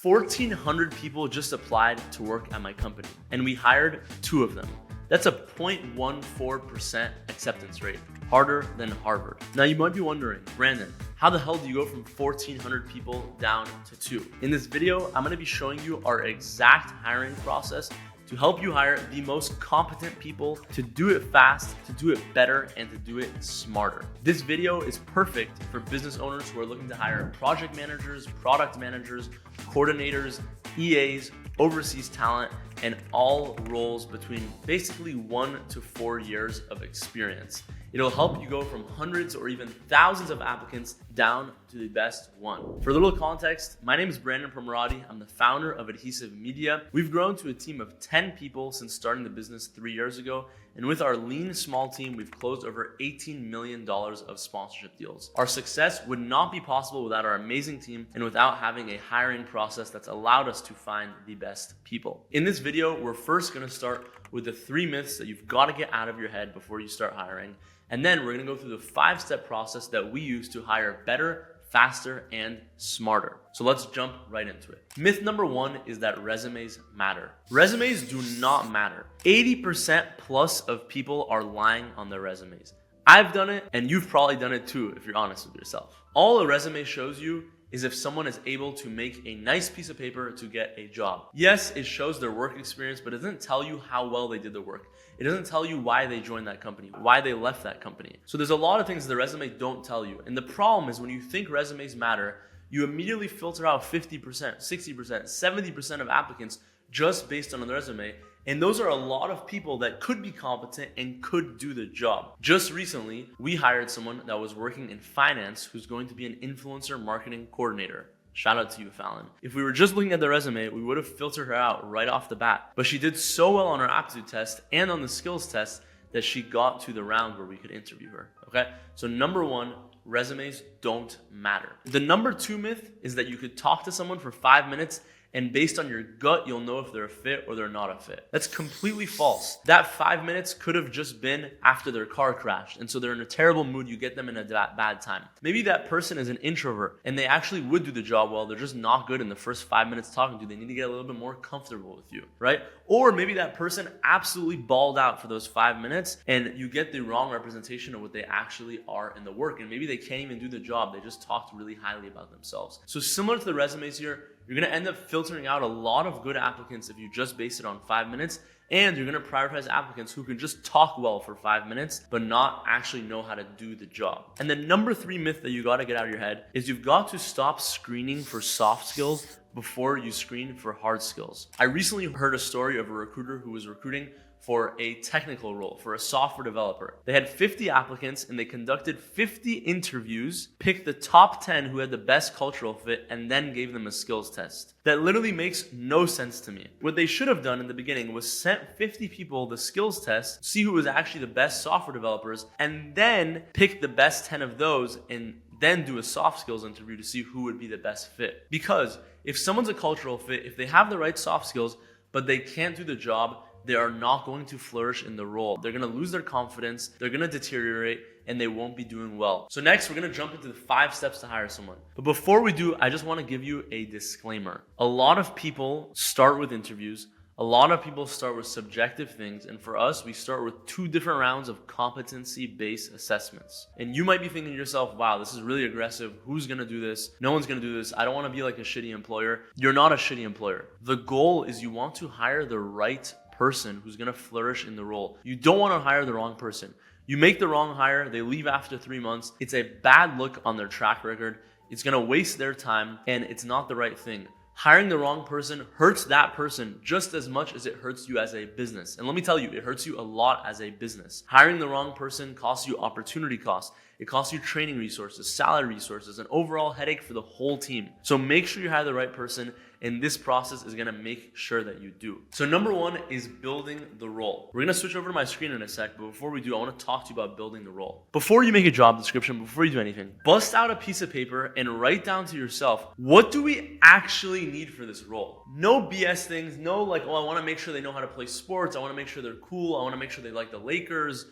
1,400 people just applied to work at my company, and we hired 2 of them. That's a 0.14% acceptance rate, harder than Harvard. Now you might be wondering, Brandon, how the hell do you go from 1,400 people down to 2? In this video, I'm gonna be showing you our exact hiring process to help you hire the most competent people, to do it fast, to do it better, and to do it smarter. This video is perfect for business owners who are looking to hire project managers, product managers, coordinators, EAs, overseas talent, and all roles between basically 1 to 4 years of experience. It'll help you go from hundreds or even thousands of applicants down to the best one. For a little context, my name is Brandon Pramarati. I'm the founder of Adhesive Media. We've grown to a team of 10 people since starting the business 3 years ago. And with our lean, small team, we've closed over $18 million of sponsorship deals. Our success would not be possible without our amazing team and without having a hiring process that's allowed us to find the best people. In this video, we're first gonna start with the 3 myths that you've gotta get out of your head before you start hiring. And then we're gonna go through the 5-step process that we use to hire better, faster, and smarter. So let's jump right into it. Myth number 1 is that resumes matter. Resumes do not matter. 80% plus of people are lying on their resumes. I've done it, and you've probably done it too, if you're honest with yourself. All a resume shows you is if someone is able to make a nice piece of paper to get a job. Yes, it shows their work experience, but it doesn't tell you how well they did their work. It doesn't tell you why they joined that company, why they left that company. So there's a lot of things the resume don't tell you. And the problem is when you think resumes matter, you immediately filter out 50%, 60%, 70% of applicants just based on the resume. And those are a lot of people that could be competent and could do the job. Just recently, we hired someone that was working in finance who's going to be an influencer marketing coordinator. Shout out to you, Fallon. If we were just looking at the resume, we would have filtered her out right off the bat. But she did so well on her aptitude test and on the skills test that she got to the round where we could interview her, okay? So number 1, resumes don't matter. The number 2 myth is that you could talk to someone for 5 minutes and based on your gut, you'll know if they're a fit or they're not a fit. That's completely false. That 5 minutes could have just been after their car crashed, and so they're in a terrible mood, you get them in a bad time. Maybe that person is an introvert, and they actually would do the job well, they're just not good in the first 5 minutes talking to you. They need to get a little bit more comfortable with you, right? Or maybe that person absolutely balled out for those 5 minutes, and you get the wrong representation of what they actually are in the work, and maybe they can't even do the job, they just talked really highly about themselves. So similar to the resumes here, you're gonna end up filtering out a lot of good applicants if you just base it on 5 minutes, and you're gonna prioritize applicants who can just talk well for 5 minutes, but not actually know how to do the job. And the number 3 myth that you gotta get out of your head is you've got to stop screening for soft skills before you screen for hard skills. I recently heard a story of a recruiter who was recruiting for a technical role, for a software developer. They had 50 applicants and they conducted 50 interviews, picked the top 10 who had the best cultural fit, and then gave them a skills test. That literally makes no sense to me. What they should have done in the beginning was sent 50 people the skills test, see who was actually the best software developers, and then pick the best 10 of those and then do a soft skills interview to see who would be the best fit. Because if someone's a cultural fit, if they have the right soft skills, but they can't do the job, they are not going to flourish in the role. They're gonna lose their confidence, they're gonna deteriorate, and they won't be doing well. So next, we're gonna jump into the 5 steps to hire someone. But before we do, I just wanna give you a disclaimer. A lot of people start with interviews, a lot of people start with subjective things, and for us, we start with 2 different rounds of competency-based assessments. And you might be thinking to yourself, wow, this is really aggressive. Who's gonna do this? No one's gonna do this. I don't wanna be like a shitty employer. You're not a shitty employer. The goal is you want to hire the right person who's gonna flourish in the role. You don't wanna hire the wrong person. You make the wrong hire, they leave after 3 months. It's a bad look on their track record. It's gonna waste their time, and it's not the right thing. Hiring the wrong person hurts that person just as much as it hurts you as a business. And let me tell you, it hurts you a lot as a business. Hiring the wrong person costs you opportunity costs. It costs you training resources, salary resources, an overall headache for the whole team. So make sure you hire the right person, and this process is gonna make sure that you do. So number 1 is building the role. We're gonna switch over to my screen in a sec, but before we do, I wanna talk to you about building the role. Before you make a job description, before you do anything, bust out a piece of paper and write down to yourself, what do we actually need for this role? No BS things, no like, oh, I wanna make sure they know how to play sports, I wanna make sure they're cool, I wanna make sure they like the Lakers,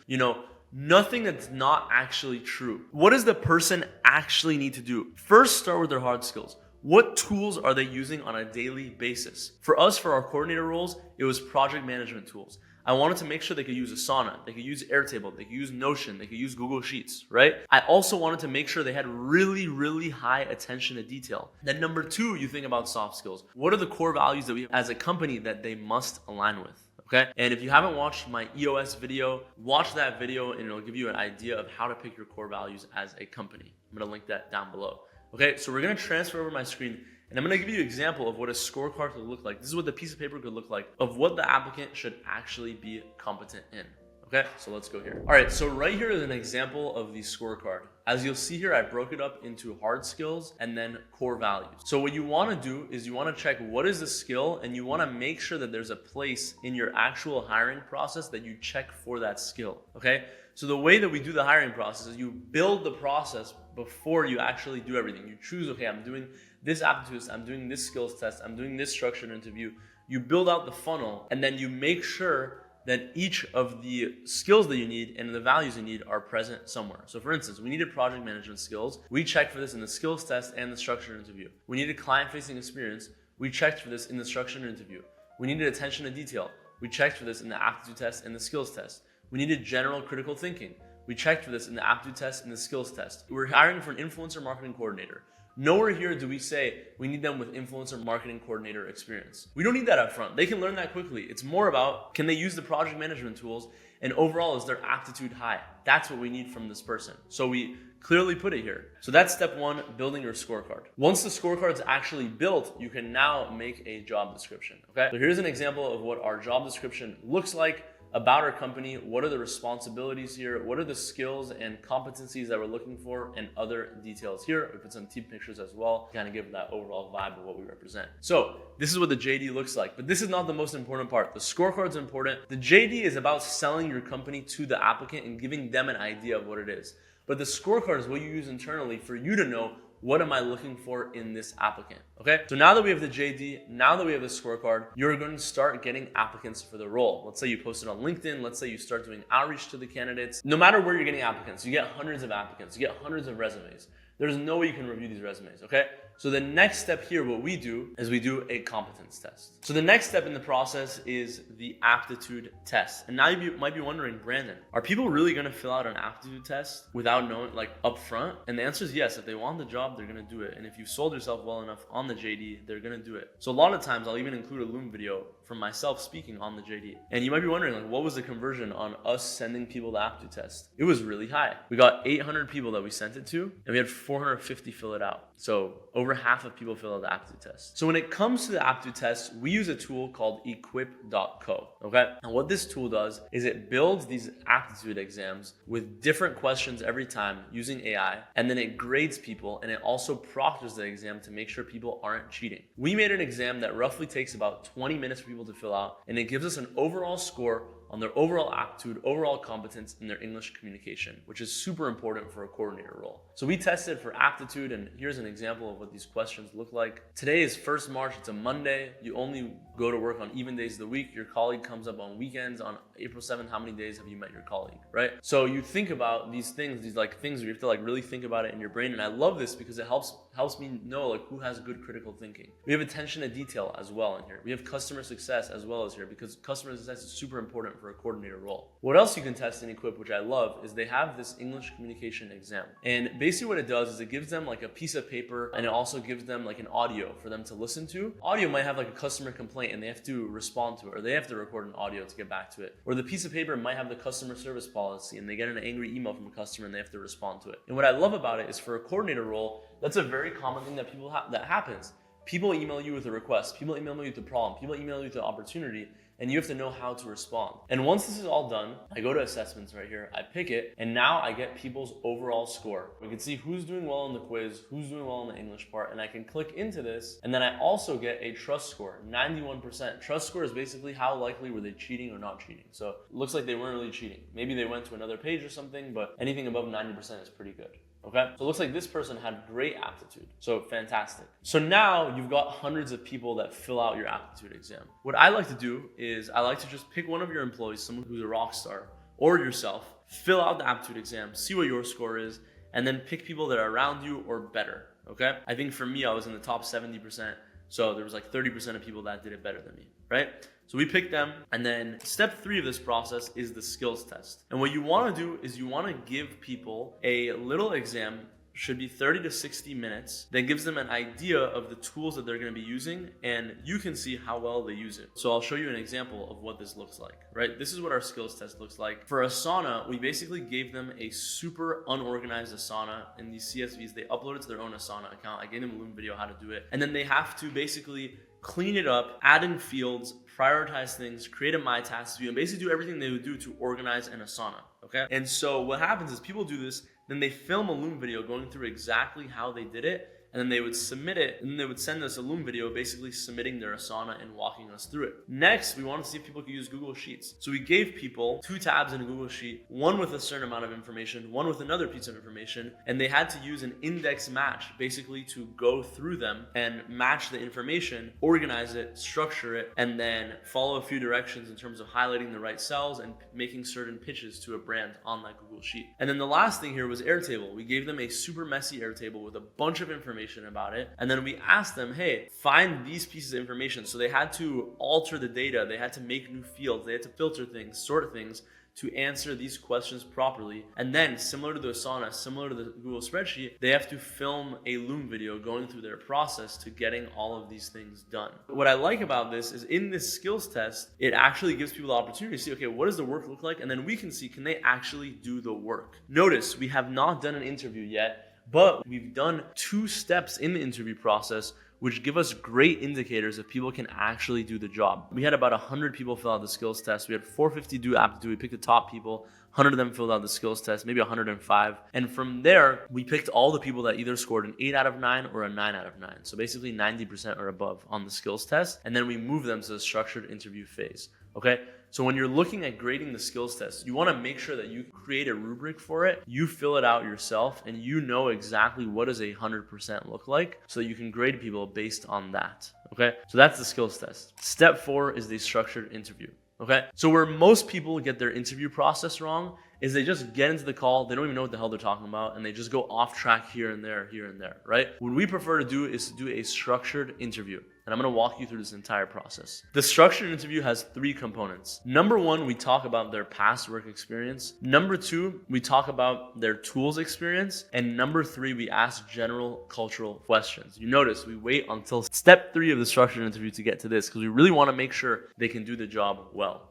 nothing that's not actually true. What does the person actually need to do? First, start with their hard skills. What tools are they using on a daily basis? For us, for our coordinator roles, it was project management tools. I wanted to make sure they could use Asana, they could use Airtable, they could use Notion, they could use Google Sheets, right? I also wanted to make sure they had really, really high attention to detail. Then number two, you think about soft skills. What are the core values that we have as a company that they must align with? Okay. And if you haven't watched my EOS video, watch that video and it'll give you an idea of how to pick your core values as a company. I'm going to link that down below. Okay. So we're going to transfer over my screen and I'm going to give you an example of what a scorecard could look like. This is what the piece of paper could look like of what the applicant should actually be competent in. Okay, so let's go here. All right, so right here is an example of the scorecard. As you'll see here, I broke it up into hard skills and then core values. So what you want to do is you want to check what is the skill and you want to make sure that there's a place in your actual hiring process that you check for that skill, okay? So the way that we do the hiring process is you build the process before you actually do everything. You choose, okay, I'm doing this aptitude test, I'm doing this skills test, I'm doing this structured interview. You build out the funnel and then you make sure that each of the skills that you need and the values you need are present somewhere. So for instance, we needed project management skills. We checked for this in the skills test and the structured interview. We needed client-facing experience. We checked for this in the structured interview. We needed attention to detail. We checked for this in the aptitude test and the skills test. We needed general critical thinking. We checked for this in the aptitude test and the skills test. We're hiring for an influencer marketing coordinator. Nowhere here do we say we need them with influencer marketing coordinator experience. We don't need that up front. They can learn that quickly. It's more about, can they use the project management tools, and overall, is their aptitude high? That's what we need from this person. So we clearly put it here. So that's step one, building your scorecard. Once the scorecard's actually built, you can now make a job description, okay? So here's an example of what our job description looks like about our company. What are the responsibilities here? What are the skills and competencies that we're looking for, and other details here? We put some team pictures as well to kind of give that overall vibe of what we represent. So this is what the JD looks like, but this is not the most important part. The scorecard's important. The JD is about selling your company to the applicant and giving them an idea of what it is. But the scorecard is what you use internally for you to know, what am I looking for in this applicant? Okay, so now that we have the JD, now that we have the scorecard, you're going to start getting applicants for the role. Let's say you post it on LinkedIn. Let's say you start doing outreach to the candidates. No matter where you're getting applicants, you get hundreds of applicants, you get hundreds of resumes. There's no way you can review these resumes, okay? So the next step here, what we do is we do a competence test. So the next step in the process is the aptitude test. And now you might be wondering, Brandon, are people really gonna fill out an aptitude test without knowing, like up front? And the answer is yes. If they want the job, they're gonna do it. And if you sold yourself well enough on the JD, they're gonna do it. So a lot of times I'll even include a Loom video from myself speaking on the JD. And you might be wondering, like, what was the conversion on us sending people the aptitude test? It was really high. We got 800 people that we sent it to, and we had 450 fill it out. So over half of people fill out the aptitude test. So when it comes to the aptitude test, we use a tool called equip.co, okay? And what this tool does is it builds these aptitude exams with different questions every time using AI, and then it grades people, and it also proctors the exam to make sure people aren't cheating. We made an exam that roughly takes about 20 minutes for people to fill out, and it gives us an overall score on their overall aptitude, overall competence, and their English communication, which is super important for a coordinator role. So we tested for aptitude, and here's an example of what these questions look like. Today is 1st March, it's a Monday. You only go to work on even days of the week. Your colleague comes up on weekends. On April 7th, how many days have you met your colleague, right? So you think about these things, these like things where you have to like really think about it in your brain. And I love this because it helps me know like who has good critical thinking. We have attention to detail as well in here. We have customer success as well as here, because customer success is super important for a coordinator role. What else you can test in Equip, which I love, is they have this English communication exam. And basically what it does is it gives them like a piece of paper, and it also gives them like an audio for them to listen to. Audio might have like a customer complaint and they have to respond to it, or they have to record an audio to get back to it. Or the piece of paper might have the customer service policy and they get an angry email from a customer and they have to respond to it. And what I love about it is for a coordinator role, that's a very common thing that that happens. People email you with a request, people email you with a problem, people email you with an opportunity, and you have to know how to respond. And once this is all done, I go to assessments right here, I pick it, and now I get people's overall score. We can see who's doing well in the quiz, who's doing well in the English part, and I can click into this, and then I also get a trust score, 91%. Trust score is basically how likely were they cheating or not cheating. So it looks like they weren't really cheating. Maybe they went to another page or something, but anything above 90% is pretty good. Okay, so it looks like this person had great aptitude. So fantastic. So now you've got hundreds of people that fill out your aptitude exam. What I like to do is I like to just pick one of your employees, someone who's a rock star, or yourself, fill out the aptitude exam, see what your score is, and then pick people that are around you or better. okay? I think for me, I was in the top 70%. So there was like 30% of people that did it better than me, right? So we picked them. And then step 3 of this process is the skills test. And what you want to do is you want to give people a little exam, should be 30 to 60 minutes, that gives them an idea of the tools that they're going to be using, and you can see how well they use it. So I'll show you an example of what this looks like, right? This is what our skills test looks like. For Asana, we basically gave them a super unorganized Asana in these CSVs. They uploaded to their own Asana account. I gave them a Loom video how to do it. And then they have to basically clean it up, add in fields, prioritize things, create a My Tasks view, and basically do everything they would do to organize an Asana, okay? And so what happens is people do this, then they film a Loom video going through exactly how they did it, and then they would submit it, and then they would send us a Loom video basically submitting their Asana and walking us through it. Next, we wanted to see if people could use Google Sheets. So we gave people 2 tabs in a Google Sheet, one with a certain amount of information, one with another piece of information, and they had to use an index match basically to go through them and match the information, organize it, structure it, and then follow a few directions in terms of highlighting the right cells and making certain pitches to a brand on that Google Sheet. And then the last thing here was Airtable. We gave them a super messy Airtable with a bunch of information about it, and then we asked them, hey, find these pieces of information. So they had to alter the data, they had to make new fields, they had to filter things, sort things to answer these questions properly. And then similar to the Asana, similar to the Google spreadsheet, they have to film a Loom video going through their process to getting all of these things done. What I like about this is in this skills test, it actually gives people the opportunity to see, okay, what does the work look like? And then we can see, can they actually do the work? Notice we have not done an interview yet, but we've done 2 steps in the interview process which give us great indicators if people can actually do the job. We had about 100 people fill out the skills test. We had 450 do Aptitude. We picked the top people. 100 of them filled out the skills test, maybe 105. And from there, we picked all the people that either scored an 8 out of 9 or a 9 out of 9. So basically 90% or above on the skills test. And then we move them to the structured interview phase. Okay? So when you're looking at grading the skills test, you want to make sure that you create a rubric for it, you fill it out yourself, and you know exactly what does 100% look like so that you can grade people based on that. Okay? So that's the skills test. Step 4 is the structured interview. Okay? So where most people get their interview process wrong is they just get into the call, they don't even know what the hell they're talking about, and they just go off track here and there, right? What we prefer to do is to do a structured interview. And I'm going to walk you through this entire process. The structured interview has 3 components. Number 1, we talk about their past work experience. Number 2, we talk about their tools experience. And number 3, we ask general cultural questions. You notice we wait until step 3 of the structured interview to get to this because we really want to make sure they can do the job well.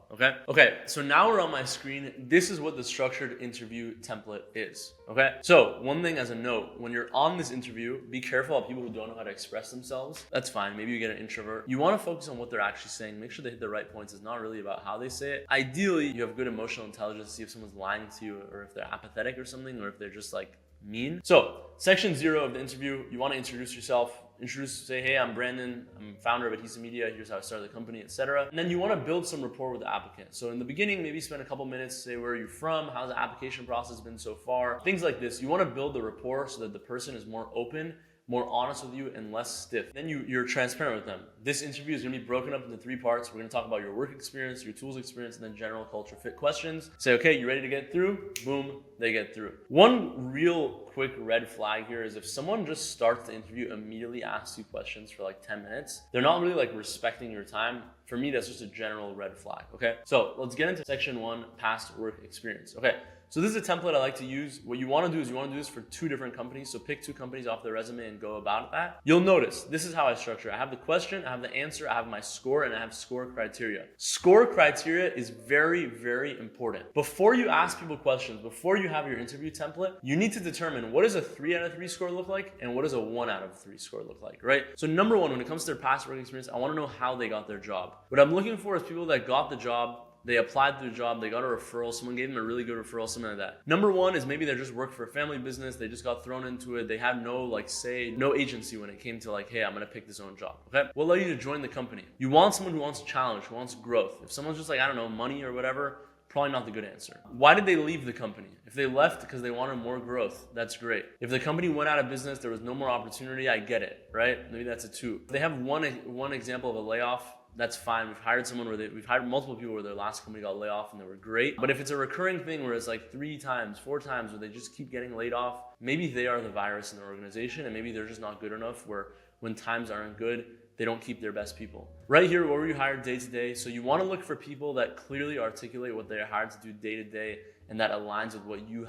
Okay, so now we're on my screen. This is what the structured interview template is. Okay, so one thing as a note, when you're on this interview, be careful of people who don't know how to express themselves. That's fine. Maybe you get an introvert. You want to focus on what they're actually saying. Make sure they hit the right points. It's not really about how they say it. Ideally, you have good emotional intelligence to see if someone's lying to you or if they're apathetic or something, or if they're just like mean. So section 0 of the interview, you want to introduce yourself. Say, hey, I'm Brandon, I'm founder of Adhesive Media, here's how I started the company, etc. And then you want to build some rapport with the applicant. So in the beginning, maybe spend a couple minutes, say, where are you from? How's the application process been so far? Things like this. You want to build the rapport so that the person is more open, more honest with you, and less stiff. Then you're transparent with them. This interview is going to be broken up into 3 parts. We're going to talk about your work experience, your tools experience, and then general culture fit questions. Say, okay, you ready to get through? Boom, they get through. One real quick red flag here is if someone just starts the interview, immediately asks you questions for like 10 minutes, they're not really like respecting your time. For me, that's just a general red flag, okay? So let's get into section 1, past work experience, okay? So this is a template I like to use. What you want to do is you want to do this for 2 different companies. So pick 2 companies off their resume and go about that. You'll notice this is how I structure it. I have the question, I have the answer, I have my score, and I have score criteria. Score criteria is very, very important. Before you ask people questions, before you have your interview template, you need to determine what does a 3 out of 3 score look like and what does a 1 out of 3 score look like, right? So number 1, when it comes to their past work experience, I want to know how they got their job. What I'm looking for is people that got the job, they applied to the job, they got a referral, someone gave them a really good referral, something like that. Number 1 is maybe they just worked for a family business, they just got thrown into it, they had no like say, no agency when it came to like, hey, I'm gonna pick this own job, okay? What allow you to join the company? You want someone who wants challenge, who wants growth. If someone's just like, I don't know, money or whatever, Probably not the good answer. Why did they leave the company? If they left because they wanted more growth, that's great. If the company went out of business, there was no more opportunity, I get it, right? Maybe that's a 2. If they have one example of a layoff, that's fine. We've hired we've hired multiple people where their last company got laid off and they were great. But if it's a recurring thing where it's like 3 times, 4 times where they just keep getting laid off, maybe they are the virus in their organization and maybe they're just not good enough where when times aren't good, they don't keep their best people. Right here, what were you hired day to day? So you want to look for people that clearly articulate what they're hired to do day to day and that aligns with what you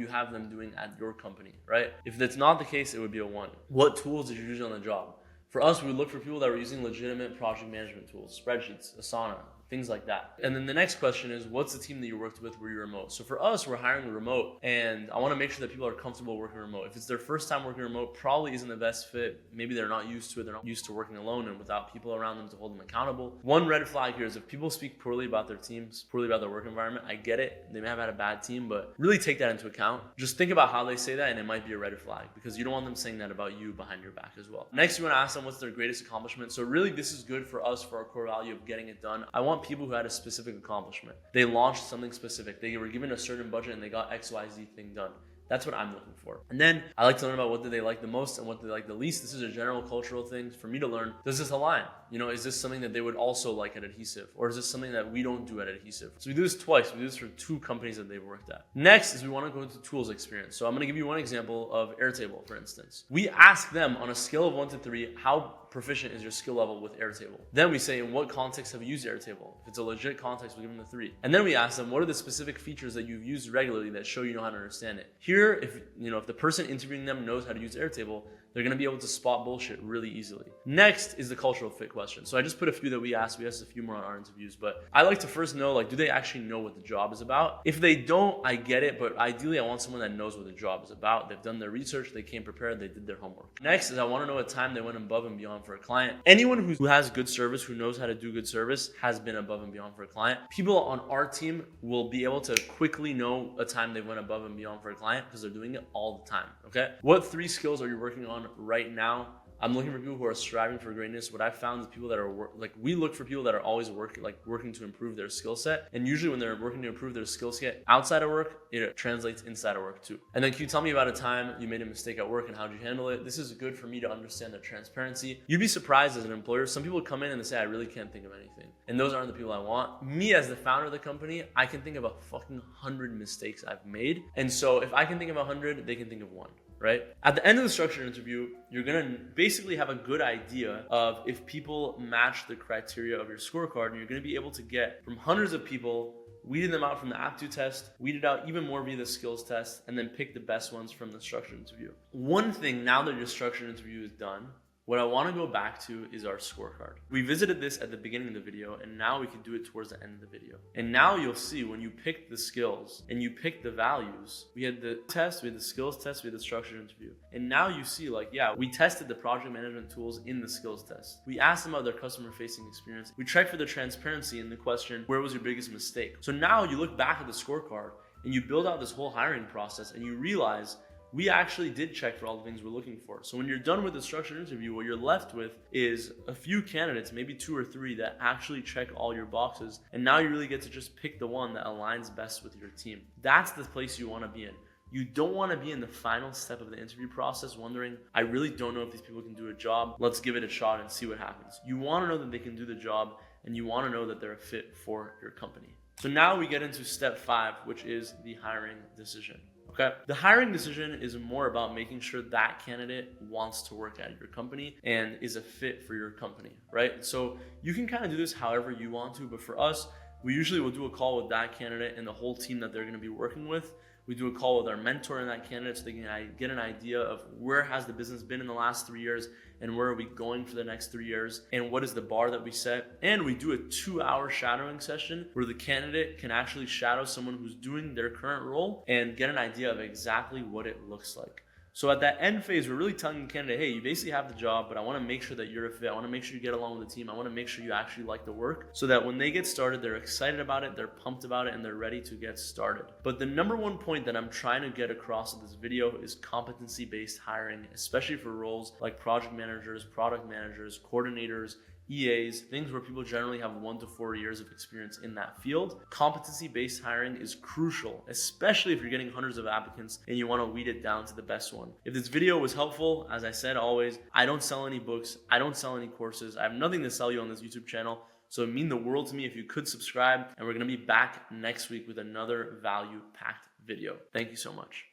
have them doing at your company, right? If that's not the case, it would be a 1. What tools did you use on the job? For us, we would look for people that were using legitimate project management tools, spreadsheets, Asana, things like that. And then the next question is, what's the team that you worked with? Were you remote? So for us, we're hiring remote, and I want to make sure that people are comfortable working remote. If it's their first time working remote, probably isn't the best fit. Maybe they're not used to it. They're not used to working alone and without people around them to hold them accountable. One red flag here is if people speak poorly about their teams, poorly about their work environment, I get it. They may have had a bad team, but really take that into account. Just think about how they say that, and it might be a red flag because you don't want them saying that about you behind your back as well. Next, you want to ask them what's their greatest accomplishment. So really, this is good for us for our core value of getting it done. I want people who had a specific accomplishment. They launched something specific. They were given a certain budget and they got XYZ thing done. That's what I'm looking for. And then I like to learn about what do they like the most and what they like the least. This is a general cultural thing for me to learn. Does this align? Is this something that they would also like at Adhesive? Or is this something that we don't do at Adhesive? So we do this twice. We do this for 2 companies that they've worked at. Next is we want to go into tools experience. So I'm going to give you one example of Airtable, for instance. We ask them on a scale of 1 to 3, how proficient is your skill level with Airtable? Then we say, in what context have you used Airtable? If it's a legit context, we give them a 3. And then we ask them, what are the specific features that you've used regularly that show you know how to understand it? Here, if the person interviewing them knows how to use Airtable, they're going to be able to spot bullshit really easily. Next is the cultural fit question. So I just put a few that we asked. We asked a few more on our interviews, but I like to first know, do they actually know what the job is about? If they don't, I get it, but ideally I want someone that knows what the job is about. They've done their research, they came prepared, they did their homework. Next is I want to know a time they went above and beyond for a client. Anyone who has good service, who knows how to do good service, has been above and beyond for a client. People on our team will be able to quickly know a time they went above and beyond for a client because they're doing it all the time, okay? What 3 skills are you working on right now? I'm looking for people who are striving for greatness. What I've found is people that are we look for people that are always working to improve their skill set. And usually when they're working to improve their skill set outside of work, it translates inside of work too. And then can you tell me about a time you made a mistake at work and how'd you handle it? This is good for me to understand their transparency. You'd be surprised as an employer. Some people come in and they say, I really can't think of anything. And those aren't the people I want. Me as the founder of the company, I can think of a fucking 100 mistakes I've made. And so if I can think of 100, they can think of 1. Right? At the end of the structured interview, you're going to basically have a good idea of if people match the criteria of your scorecard, and you're going to be able to get from hundreds of people, weeded them out from the Aptitude test, weeded out even more via the skills test, and then pick the best ones from the structured interview. One thing, now that your structured interview is done, what I want to go back to is our scorecard. We visited this at the beginning of the video, and now we can do it towards the end of the video. And now you'll see when you pick the skills and you pick the values, we had the test, we had the skills test, we had the structured interview. And now you see we tested the project management tools in the skills test. We asked them about their customer facing experience. We checked for their transparency in the question, where was your biggest mistake? So now you look back at the scorecard and you build out this whole hiring process and you realize we actually did check for all the things we're looking for. So when you're done with the structured interview, what you're left with is a few candidates, maybe 2 or 3 that actually check all your boxes. And now you really get to just pick the one that aligns best with your team. That's the place you want to be in. You don't want to be in the final step of the interview process wondering, I really don't know if these people can do a job. Let's give it a shot and see what happens. You want to know that they can do the job, and you want to know that they're a fit for your company. So now we get into step 5, which is the hiring decision. Okay. The hiring decision is more about making sure that candidate wants to work at your company and is a fit for your company, right? So you can kind of do this however you want to, but for us, we usually will do a call with that candidate and the whole team that they're going to be working with. We do a call with our mentor and that candidate so they can get an idea of where has the business been in the last 3 years and where are we going for the next 3 years and what is the bar that we set. And we do a 2-hour shadowing session where the candidate can actually shadow someone who's doing their current role and get an idea of exactly what it looks like. So at that end phase, we're really telling the candidate, hey, you basically have the job, but I want to make sure that you're a fit. I want to make sure you get along with the team. I want to make sure you actually like the work so that when they get started, they're excited about it, they're pumped about it, and they're ready to get started. But the number one point that I'm trying to get across in this video is competency-based hiring, especially for roles like project managers, product managers, coordinators, EAs, things where people generally have 1 to 4 years of experience in that field. Competency-based hiring is crucial, especially if you're getting hundreds of applicants and you want to weed it down to the best one. If this video was helpful, as I said always, I don't sell any books, I don't sell any courses, I have nothing to sell you on this YouTube channel. So it would mean the world to me if you could subscribe, and we're going to be back next week with another value-packed video. Thank you so much.